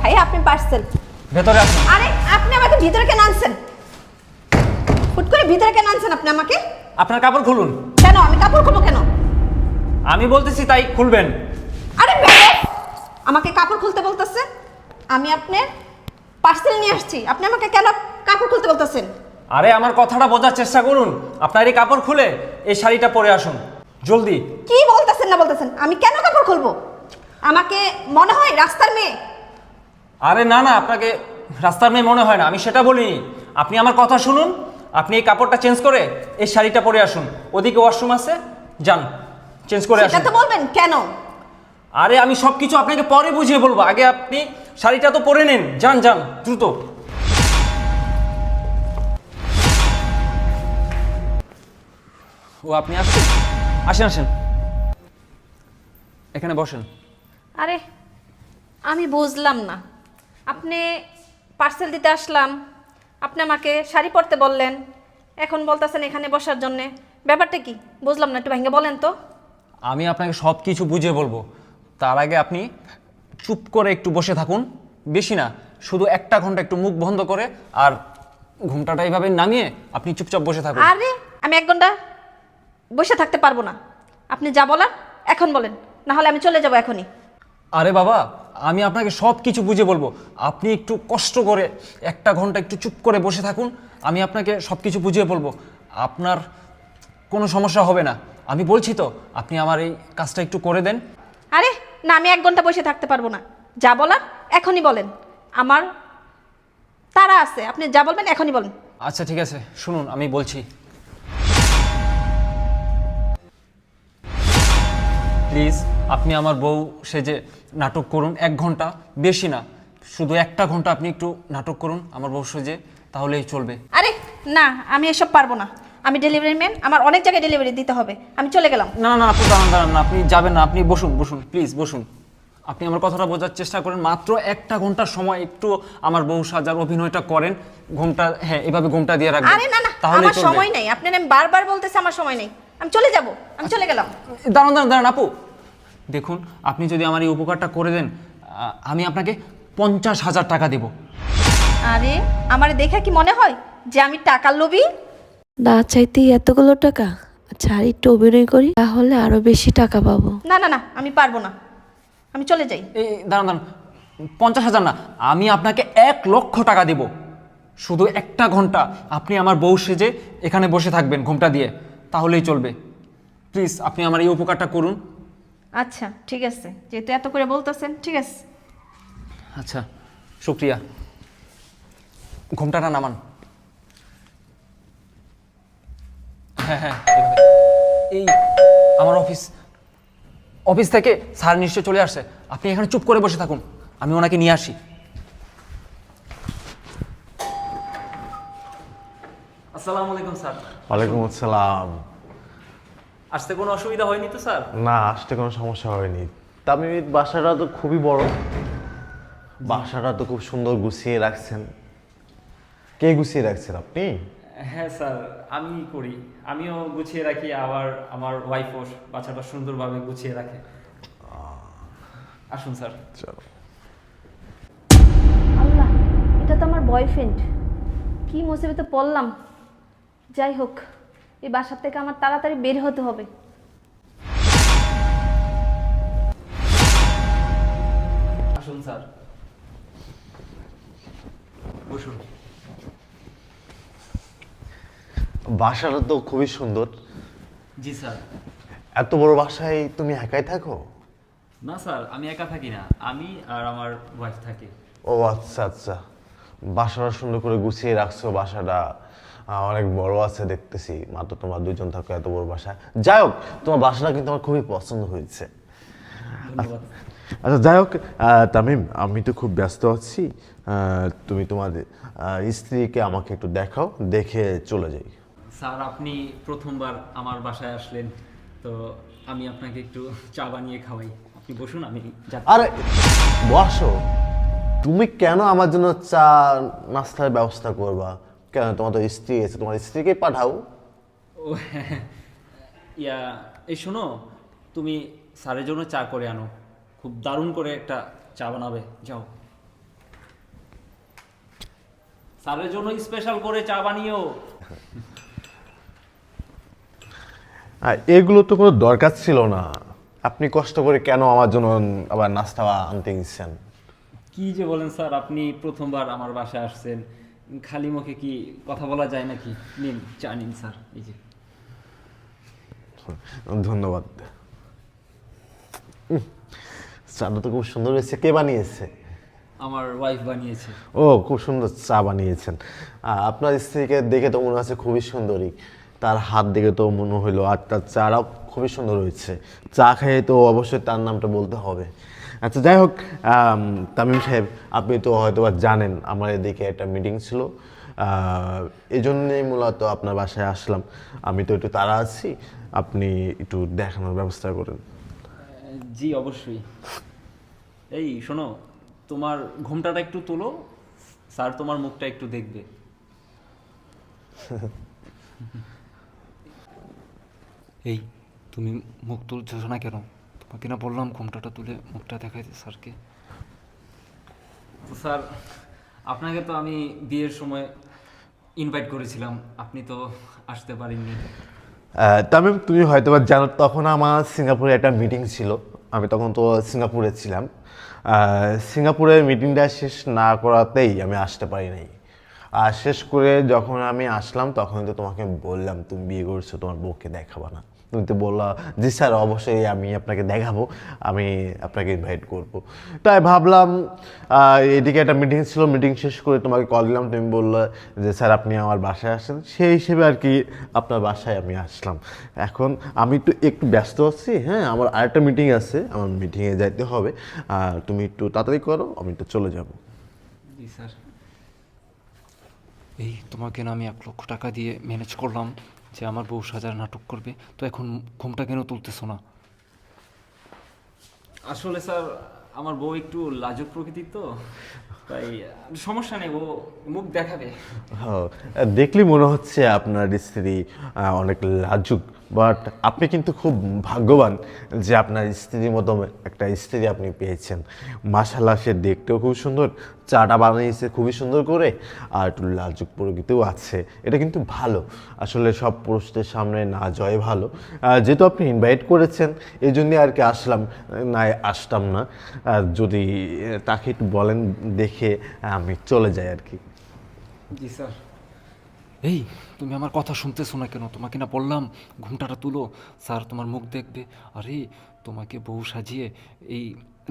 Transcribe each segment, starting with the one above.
ভাই আপনি পার্সেল ভেতরে আসুন। আরে আপনি আমাকে ভিতরে কেন আনছেন? হুট করে ভিতরে কেন আনছেন আপনি আমাকে? আপনার কাপড় খুলুন। কেন আমি কাপড় খুলবো কেন? আমি বলতেছি তাই খুলবেন। আরে বেয়াদব! আমাকে কাপড় খুলতে বলতেছে? আমি আপনার পার্সেল নিয়ে আসছি, আপনি আমাকে কেন কাপড় খুলতে বলতেছেন? আরে আমার কথাটা বোঝার চেষ্টা করুন। আপনার এই কাপড় খুলে এই শাড়িটা পরে আসুন জলদি। কি বলতেছেন না বলতেছেন? আমি কেন কাপড় খুলবো? আমাকে মনে হয় রাস্তার মেয়ে? আরে না না, আপনাকে রাস্তার মেয়ে মনে হয় না, আমি সেটা বলিনি। আপনি আমার কথা শুনুন, আপনি এই কাপড়টা চেঞ্জ করে এই শাড়িটা পরে আসুন। ওদিকে ওয়াশরুম আছে, যান চেঞ্জ করে সেটা আসুন। তো বলবেন কেন? আরে আমি সব কিছু আপনাকে পরে বুঝিয়ে বলবো, আগে আপনি শাড়িটা তো পরে নিন। যান যান দ্রুত। ও আপনি আসছেন, আসেন আসেন, এখানে বসেন। আরে আমি বুঝলাম না, আপনি পার্সেল দিতে আসলাম, আপনি আমাকে শাড়ি পরতে বললেন, এখন বলতেছেন এখানে বসার জন্যে। ব্যাপারটা কি বুঝলাম না, একটু ভেঙে বলেন তো। আমি আপনাকে সব কিছু বুঝিয়ে বলবো, তার আগে আপনি চুপ করে একটু বসে থাকুন। বেশি না, শুধু 1 ঘন্টা একটু মুখ বন্ধ করে আর ঘুমটাটা এইভাবে নামিয়ে আপনি চুপচাপ বসে থাকুন। আরে আমি 1 ঘন্টা বসে থাকতে পারবো না, আপনি যা বলার এখন বলেন, না হলে আমি চলে যাব এখনই। আরে বাবা, আমি আপনাকে সব কিছু বুঝে বলবো, আপনি একটু কষ্ট করে 1 ঘন্টা একটু চুপ করে বসে থাকুন। আমি আপনাকে সব কিছু বুঝিয়ে বলবো, আপনার কোনো সমস্যা হবে না। আমি বলছি তো, আপনি আমার এই কাজটা একটু করে দেন। আরে না, আমি 1 ঘন্টা বসে থাকতে পারবো না, যা বলার এখনই বলেন। আমার তাড়া আছে, আপনি যা বলবেন এখনই বলেন। আচ্ছা ঠিক আছে, শুনুন আমি বলছি। প্লিজ আপনি আমার বউ সেজে নাটক করুন 1 ঘন্টা, বেশি না, শুধু 1 ঘন্টা আপনি একটু নাটক করুন আমার বউ সেজে, তাহলেই চলবে। আরে না, আমি এসব পারবো না, আমি ডেলিভারি ম্যান, আমার অনেক জায়গায় ডেলিভারি দিতে হবে, আমি চলে গেলাম। না না আপনি দাঁড়ান দাঁড়ান না, আপনি যাবেন না, আপনি বসুন বসুন প্লিজ বসুন। আপনি আমার কথাটা বোঝার চেষ্টা করেন, মাত্র 1 ঘন্টার সময় একটু আমার বউ সাজার অভিনয়টা করেন। ঘুমটা, হ্যাঁ এভাবে ঘুমটা দিয়ে রাখবেন। আরে না না, তাহলেই আমার চলবে। সময় নেই, আপনি আমি বারবার বলতেছি আমার সময় নেই, আমি চলে যাব, আমি চলে গেলাম। দাঁড়ান দাঁড়ান দাঁড়ান আপু, দেখুন আপনি যদি আমার এই উপকারটা করে দেন, আমি আপনাকে 50,000 টাকা দেব। আরে আমার দেখে কি মনে হয় যে আমি টাকার লোভী? না চাইতেই এতগুলো টাকা? আচ্ছা আর একটু অভিনয় করি, তাহলে আরো বেশি টাকা পাবো। না না না, আমি পারবো না, আমি চলে যাই। এই দাঁড়ান দাঁড়ান, 50,000 না, আমি আপনাকে 1,00,000 টাকা দেব। শুধু 1 ঘন্টা আপনি আমার বউ সেজে এখানে বসে থাকবেন ঘুমটা দিয়ে, তাহলেই চলবে। প্লিজ আপনি আমার এই উপকারটা করুন। আচ্ছা ঠিক আছে, যেহেতু এত করে বলতেছেন, ঠিক আছে। আচ্ছা শুক্রিয়া, ঘুমটাটা নামান। হ্যাঁ হ্যাঁ এভাবে। এই আমার অফিস থেকে স্যার নিশ্চয় চলে আসছে, আপনি এখানে চুপ করে বসে থাকুন, আমি ওনাকে নিয়ে আসি। আসসালামু আলাইকুম স্যার। ওয়ালাইকুম আসসালাম। আসতে কোনো অসুবিধা হয়নি তো স্যার? না, আসতে কোনো সমস্যা হয়নি। তামিমের বাসাটা তো খুবই বড়, বাসাটা তো খুব সুন্দর গুছিয়ে রাখছেন। কে গুছিয়ে রাখছেন আপনি? হ্যাঁ স্যার, আমি করি, আমিও গুছিয়ে রাখি, আবার আমার ওয়াইফও বাচ্চাটা সুন্দরভাবে গুছিয়ে রাখে। আসুন স্যার। চলো। আল্লাহ, এটা তো আমার বয়ফ্রেন্ড, কি মুসিবতে পড়লাম। যাই হোক, এই বাসার থেকে আমার তাড়াতাড়ি বের হতে হবে। আসুন স্যার, বসুন। বাসাটা তো খুবই সুন্দর। জি স্যার। এত বড় বাসায় তুমি একাই থাকো? না স্যার, আমি একা থাকি না, আমি আর আমার ওয়াইফ থাকি। ও আচ্ছা আচ্ছা, বাসাটা সুন্দর করে গুছিয়ে রাখছো। বাসাটা অনেক বড় আছে দেখতেছি, মাত্র তোমরা দুজন থাকো এত বড় বাসা। যাই হোক, তোমার বাসাটা কিন্তু আমার খুবই পছন্দ হয়েছে। ধন্যবাদ। আচ্ছা যাই হোক, তামিম আমি তো খুব ব্যস্ত আছি, তুমি তোমার স্ত্রীকে আমাকে একটু দেখাও, দেখে চলে যাই। স্যার আপনি প্রথমবার আমার বাসায় আসলেন, তো আমি আপনাকে একটু চা বানিয়ে খাওয়াই। আপনি বসুন, আমি যাচ্ছি। আরে বসো, তুমি কেন আমার জন্য চা নাস্তার ব্যবস্থা করবা? কেন, তোমার তো স্ত্রী আছে, তোমার স্ত্রীকে পাঠাও। ও হ্যাঁ, ইয়া এই শোনো, তুমি স্যারের জন্য চা করে আনো, খুব দারুণ করে একটা চা বানাবে, যাও। স্যারের জন্য স্পেশাল করে চা বানিয়েও। এগুলো তো কোনো দরকার ছিল না। আপনি কষ্ট করে কেন আমার জন্য আবার নাস্তা আনতে গেছেন? কি যে বলেন স্যার, আপনি প্রথমবার আমার বাসায় আসছেন, খালি মুখে কি কথা বলা যায় নাকি? নিন চা নিন স্যার, এই যে। ধন্যবাদ। চাটা তো খুব সুন্দর হয়েছে। কে বানিয়েছে? আমার ওয়াইফ বানিয়েছে। ও, খুব সুন্দর চা বানিয়েছেন। আপনার স্ত্রীকে দেখে তো মনে হচ্ছে খুবই সুন্দরী। তার হাত দেখে তো মনে হলো, আর তার চাটাও খুবই সুন্দর হয়েছে। চা খেয়ে তো অবশ্যই তার নামটা বলতে হবে। আচ্ছা, যাই হোক, তামিম সাহেব, আপনি তো হয়তো বা জানেন আমার এদিকে একটা মিটিং ছিল। এই জন্যেই মূলত আপনার বাসায় আসলাম। আমি তো একটু তাড়া আছি, আপনি একটু দেখানোর ব্যবস্থা করেন। জি অবশ্যই। এই শোনো, তোমার ঘোমটাটা একটু তোলো, স্যার তোমার মুখটা একটু দেখবে। এই তুমি মুখ তুলছো না কেন? তোমাকে না বললাম ঘোমটাটা তুলে মুখটা দেখাইতে স্যারকে। স্যার, আপনাকে তো আমি বিয়ের সময় ইনভাইট করেছিলাম, আপনি তো আসতে পারেননি। তামিম, তুমি হয়তো বা জানো, তখন আমার সিঙ্গাপুরে একটা মিটিং ছিল। আমি তখন তো সিঙ্গাপুরে ছিলাম। সিঙ্গাপুরের মিটিংটা শেষ না করাতেই আমি আসতে পারি নাই। আর শেষ করে যখন আমি আসলাম, তখন তো তোমাকে বললাম তুমি বিয়ে করছো, তোমার বউকে দেখাবা না। তুমি তো বললা, জি স্যার অবশ্যই আমি আপনাকে দেখাবো, আমি আপনাকে ইনভাইট করব। তাই ভাবলাম, এদিকে একটা মিটিং ছিল, মিটিং শেষ করে তোমাকে কল দিলাম, তুমি বললে যে স্যার আপনি আমার বাসায় আসেন। সেই হিসেবে আর কি আপনার বাসায় আমি আসলাম। এখন আমি একটু ব্যস্ত আছি, হ্যাঁ, আমার আরেকটা মিটিং আছে, আমার মিটিংয়ে যাইতে হবে। আর তুমি একটু তাড়াতাড়ি করো, আমি একটু চলে যাব। জি স্যার। এই তোমাকে না আমি 1 লক্ষ টাকা দিয়ে ম্যানেজ করলাম যে আমার বউ সাজার নাটক করবে, তো এখন ঘুমটা কেন তুলতেছো না? আসলে স্যার, আমার বউ একটু লাজুক প্রকৃতির, তো তাই সমস্যা নেই, ও মুখ দেখাবে। হ্যাঁ, দেখলি মনে হচ্ছে আপনার স্ত্রী অনেক লাজুক, বাট আপনি কিন্তু খুব ভাগ্যবান যে আপনার স্ত্রীর মতো একটা স্ত্রী আপনি পেয়েছেন। মাশাআল্লাহ, সে দেখতেও খুব সুন্দর, চাটা বানিয়েছে খুবই সুন্দর করে, আর একটু লাজুক প্রকৃতিও আছে। এটা কিন্তু ভালো। আসলে সব পুরুষদের সামনে না জয় ভালো। যেহেতু আপনি ইনভাইট করেছেন, এই জন্যে আর কি আসলাম, না আসতাম না। আর যদি তাকে একটু বলেন, দেখে আমি চলে যাই আর কি। জি স্যার। এই তুমি আমার কথা শুনতেছো না কেন? তোমাকে না বললাম ঘুমটাটা তুলো, স্যার তোমার মুখ দেখবে। আরে তোমাকে বউ সাজিয়ে এই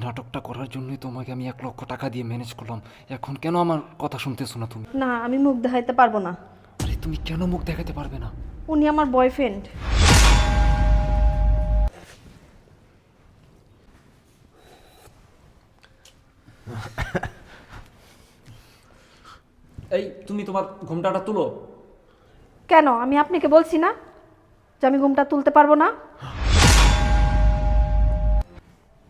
নাটকটা করার জন্যই তোমাকে আমি 1 লক্ষ টাকা দিয়ে ম্যানেজ করলাম, এখন কেন আমার কথা শুনতেছো না তুমি? না, আমি মুখ দেখাইতে পারবো না। আরে তুমি কেন মুখ দেখাতে পারবে না? উনি আমার বয়ফ্রেন্ড। এই তুমি তোমার ঘুমটাটা তুলো। কেন? আমি আপনাকে বলছি না যে আমি ঘুমটা তুলতে পারবো না?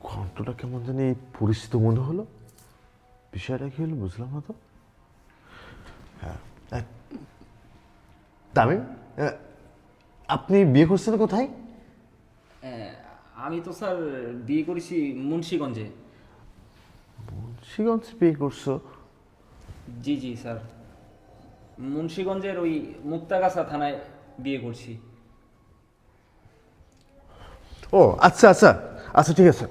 কণ্ঠটা কেমন জানি পরিচিত মনে হলো। বিষয়টা কি হলো বুঝলাম না তো। হ্যাঁ, তামিম, আপনি বিয়ে করছেন কোথায়? আমি তো স্যার বিয়ে করেছি মুন্সিগঞ্জে। মুন্সিগঞ্জ বিয়ে করছো? জি জি স্যার, মুন্সিগঞ্জের ওই মুক্তাগাছা থানায় বিয়ে করছি। ও আচ্ছা আচ্ছা আচ্ছা, ঠিক আছে।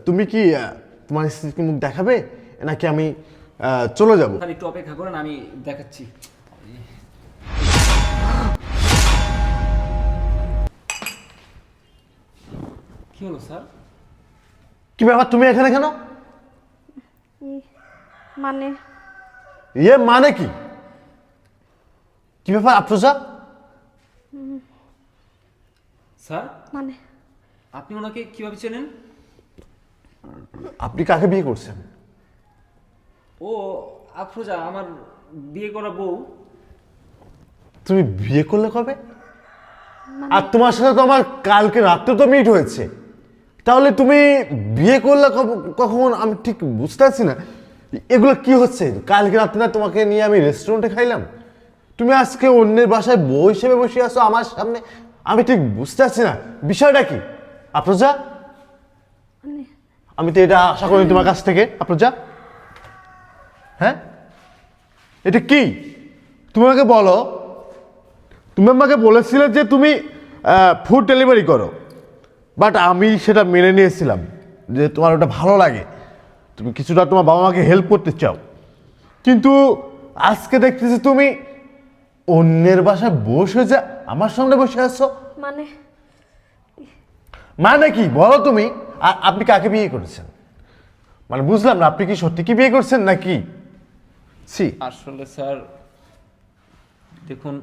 তুমি কি তোমার স্ত্রীকে মুখ দেখাবে, নাকি আমি চলে যাব? স্যার একটু অপেক্ষা করেন, আমি দেখাচ্ছি। কি হলো স্যার? কি ব্যাপার, তুমি এখানে কেন? মানে মানে কি? কি ব্যাপার আফরোজা? স্যার মানে আপনি ওনাকে কিভাবে চেনেন? আপনি কাকে বিয়ে করছেন? ও আফরোজা, আমার বিয়ে করা বউ। তুমি বিয়ে করলে কবে? আর তোমার সাথে তো আমার কালকে রাত্রে তো মিট হয়েছে, তাহলে তুমি বিয়ে করলে কখন? আমি ঠিক বুঝতে পারছি না এগুলো কি হচ্ছে। কালকে রাত্রে না তোমাকে নিয়ে আমি রেস্টুরেন্টে খাইলাম, তুমি আজকে অন্যের বাসায় বউ হিসেবে বসে আছো আমার সামনে। আমি ঠিক বুঝতে পারছি না বিষয়টা কি আফরোজা। আমি তো এটা আশা করি তোমার কাছ থেকে আফরোজা। হ্যাঁ, এটা কি? তুমি আমাকে বলো, তুমি আমাকে বলেছিলে যে তুমি ফুড ডেলিভারি করো, বাট আমি সেটা মেনে নিয়েছিলাম যে তোমার ওটা ভালো লাগে, তুমি কিছুটা তোমার বাবা মাকে হেল্প করতে চাও। কিন্তু আজকে দেখতেছি তুমি অন্যের বাসায় বসে যে আমার সামনে বসে আছো। মানে মানে কি বলো তুমি? আর আপনি কাকে বিয়ে করেছেন? মানে বুঝলাম না, আপনি কি সত্যি কি বিয়ে করছেন নাকি? ছি, আসলে স্যার দেখুন,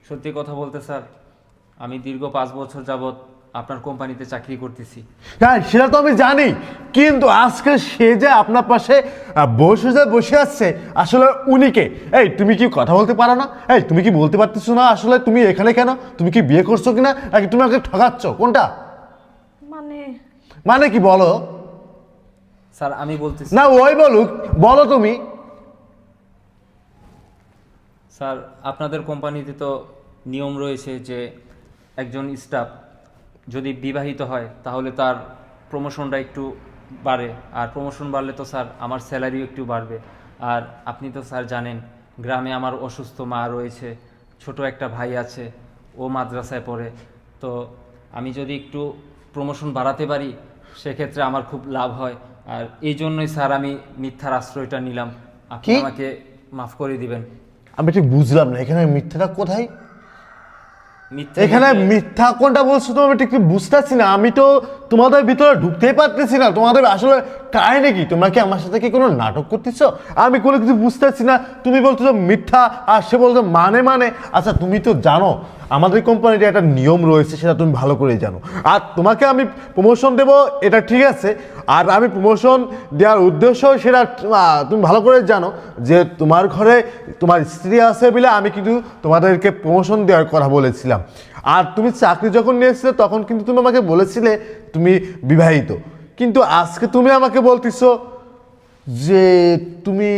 সত্যি কথা বলতে স্যার, আমি দীর্ঘ 5 বছর যাবৎ আপনার কোম্পানিতে চাকরি করতেছি। হ্যাঁ সেটা তো আমি জানি, কিন্তু আজকে সে যে আপনার পাশে বসে আছে, আসলে উনি কে? এই তুমি কি কথা বলতে পারো না? এই তুমি কি বলতে পারতেছো না আসলে তুমি এখানে কেন? তুমি কি বিয়ে করছো কিনা, নাকি তুমি আমাকে ঠকাচ্ছ, কোনটা? মানে মানে কি বলো? স্যার আমি বলতেছি না ওই বলুক, বলো তুমি। স্যার, আপনাদের কোম্পানিতে তো নিয়ম রয়েছে যে একজন স্টাফ যদি বিবাহিত হয় তাহলে তার প্রমোশনটা একটু বাড়ে, আর প্রমোশন বাড়লে তো স্যার আমার স্যালারিও একটু বাড়বে। আর আপনি তো স্যার জানেন, গ্রামে আমার অসুস্থ মা রয়েছে, ছোট একটা ভাই আছে, ও মাদ্রাসায় পড়ে। তো আমি যদি একটু প্রমোশন বাড়াতে পারি সেক্ষেত্রে আমার খুব লাভ হয়। আর এই জন্যই স্যার আমি মিথ্যার আশ্রয়টা নিলাম। আপনি কি? আমাকে মাফ করে দিবেন। আমি ঠিক বুঝলাম না, এখানে মিথ্যাটা কোথায়? মিথ্যা এখানে বলতে- মিথ্যা কোনটা বলছো তো আমি ঠিক বুঝতেছি না। আমি তো তোমাদের ভিতরে ঢুকতেই পারতেছি না। তোমাদের আসলে কাহিনী কি? তোমরা কি আমার সাথে কি কোনো নাটক করতেছো? আমি কোনো কিছু বুঝতেছি না। তুমি বলতেছো মিথ্যা, আর সে বলছো মানে আচ্ছা তুমি তো জানো আমাদের কোম্পানিতে একটা নিয়ম রয়েছে, সেটা তুমি ভালো করেই জানো। আর তোমাকে আমি প্রমোশন দেবো এটা ঠিক আছে, আর আমি প্রমোশন দেওয়ার উদ্দেশ্য সেটা তুমি ভালো করে জানো যে তোমার ঘরে তোমার স্ত্রী আছে বলে আমি কিন্তু তোমাদেরকে প্রমোশন দেওয়ার কথা বলেছিলাম। আর তুমি চাকরি যখন নিয়েছিলে তখন কিন্তু তুমি আমাকে বলেছিলে তুমি বিবাহিত, কিন্তু আজকে তুমি আমাকে বলতেছো যে তুমি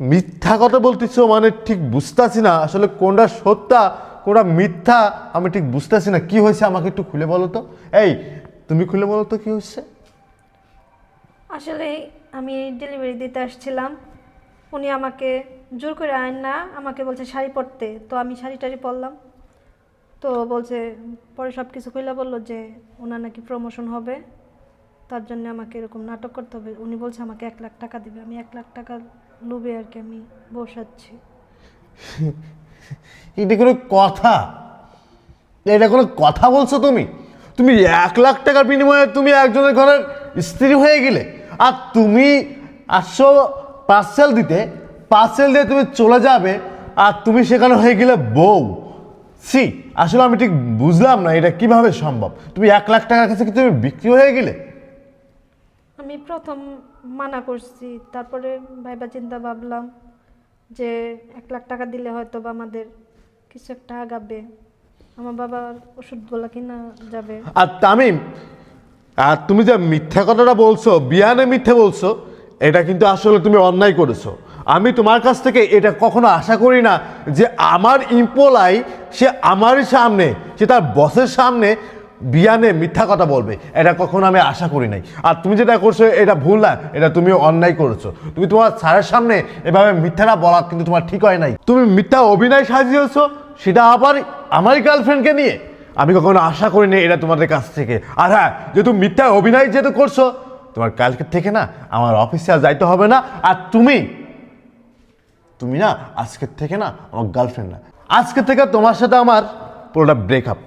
মিথ্যা কথা বলতেছো। মানে ঠিক বুঝতেছি না আসলে কোনটা সত্যা কোনটা মিথ্যা, আমি ঠিক বুঝতেছি না। কি হয়েছে আমাকে একটু খুলে বলো তো। এই তুমি খুলে বলো তো কি হয়েছে। আসলে আমি ডেলিভারি দিতে আসছিলাম, উনি আমাকে জোর করে আইন না, আমাকে বলছে শাড়ি পরতে, তো আমি শাড়ি টাড়ি পরলাম। তো বলছে, পরে সব কিছু কইলা বললো যে ওনার নাকি প্রমোশন হবে, তার জন্য আমাকে এরকম নাটক করতে হবে। উনি বলছে আমাকে 1 লাখ টাকা দিবে, আমি 1 লাখ টাকা লোভে আর কি আমি বসাচ্ছি। এটা কোনো কথা? এটা কোনো কথা বলছো তুমি? তুমি 1 লাখ টাকার বিনিময়ে তুমি একজনের ঘরের স্ত্রী হয়ে গেলে, আর তুমি আসছো পার্সেল দিতে, পার্সেল দিয়ে তুমি চলে যাবে, আর তুমি সেখানে হয়ে গেলে বউ। সি, আসলে আমি ঠিক বুঝলাম না এটা কিভাবে সম্ভব। তুমি 1 লাখ টাকার কাছে কি তুমি বিক্রি হয়ে গেলে? আমি প্রথম মানা করছি, তারপরে ভাইবা চিন্তা ভাবলাম যে 1 লাখ টাকা দিলে হয়তো বা আমাদের কিছু একটা আগাবে, আমার বাবার ওষুধগুলো কিনা যাবে। আর তামিম, আর তুমি যে মিথ্যা কথাটা বলছো, বিয়ানে মিথ্যে বলছো, এটা কিন্তু আসলে তুমি অন্যায় করেছো। আমি তোমার কাছ থেকে এটা কখনো আশা করি না যে আমার এমপ্লয়ি সে আমার সামনে, সে তার বসের সামনে বিয়ানে মিথ্যা কথা বলবে, এটা কখনো আমি আশা করি নাই। আর তুমি যেটা করছো এটা ভুল না, এটা তুমি অন্যায় করেছো। তুমি তোমার স্যারের সামনে এভাবে মিথ্যাটা বলা কিন্তু তোমার ঠিক হয় নাই। তুমি মিথ্যা অভিনয় সাজিয়েছো, সেটা আবার আমারই গার্লফ্রেন্ডকে নিয়ে। আমি কখনো আশা করিনি এটা তোমাদের কাছ থেকে। আর হ্যাঁ, যেহেতু মিথ্যা অভিনয় যেহেতু করছো, তোমার কালকে থেকে না আমার অফিসে আর যাইতে হবে না। আর তুমি না আজকের থেকে না আমার গার্লফ্রেন্ড না। আজকে থেকে তোমার সাথে আমার পুরোটা ব্রেকআপ।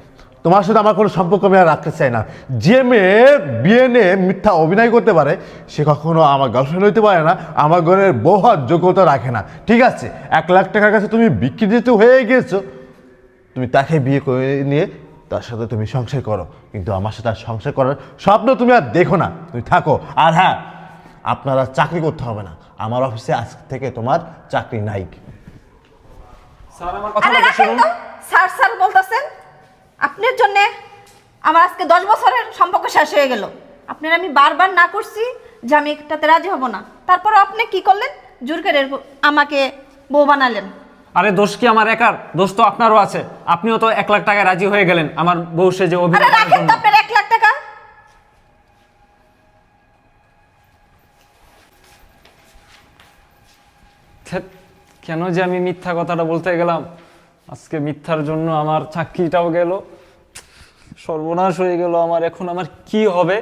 তোমার সাথে আমার কোনো সম্পর্ক আমি আর রাখতে চাই না। যে মেয়ে বিয়ে নিয়ে মিথ্যা অভিনয় করতে পারে সে কখনো আমার গার্লফ্রেন্ড হইতে পারে না, আমার ঘরের বউ হওয়ার যোগ্যতা রাখে না। ঠিক আছে, 1 লাখ টাকার কাছে তুমি বিক্রিত হয়ে গিয়েছো, তুমি তাকে বিয়ে করে নিয়ে তার সাথে তুমি সংসার করো, কিন্তু আমার সাথে আর সংসার করার স্বপ্ন তুমি আর দেখো না, তুমি থাকো। আর হ্যাঁ, আপনারা চাকরি করতে হবে না, আমার অফিসে আজ থেকে তোমার চাকরি নাই। স্যার আমার কথা আরে বলতে রাখেন শুনুন। তো, স্যার স্যার বলতেছেন। আপনার জন্য আমার আজকে 10 বছরের সম্পর্ক শেষ হয়ে গেল। আপনার আমি বারবার না করছি যে আমি একটাতে রাজি হব না, তারপর আপনি কি করলেন, জোর করে আমাকে বউ বানালেন। আরে দোষ কি আমার একার? দোষ তো আপনারও আছে। আপনিও তো 1 লাখ টাকায় রাজি হয়ে গেলেন আমার বউ সেজে আরে অভিনয় করার রাখেন জন্য। তো আপনার 1 লাখ টাকা। ধ্যাৎ, কেন যে আমি মিথ্যা কথাটা বলতে গেলাম, আজকে মিথ্যার জন্য আমার চাকরিটাও গেল, সর্বনাশ হয়ে গেল আমার। এখন আমার কি হবে?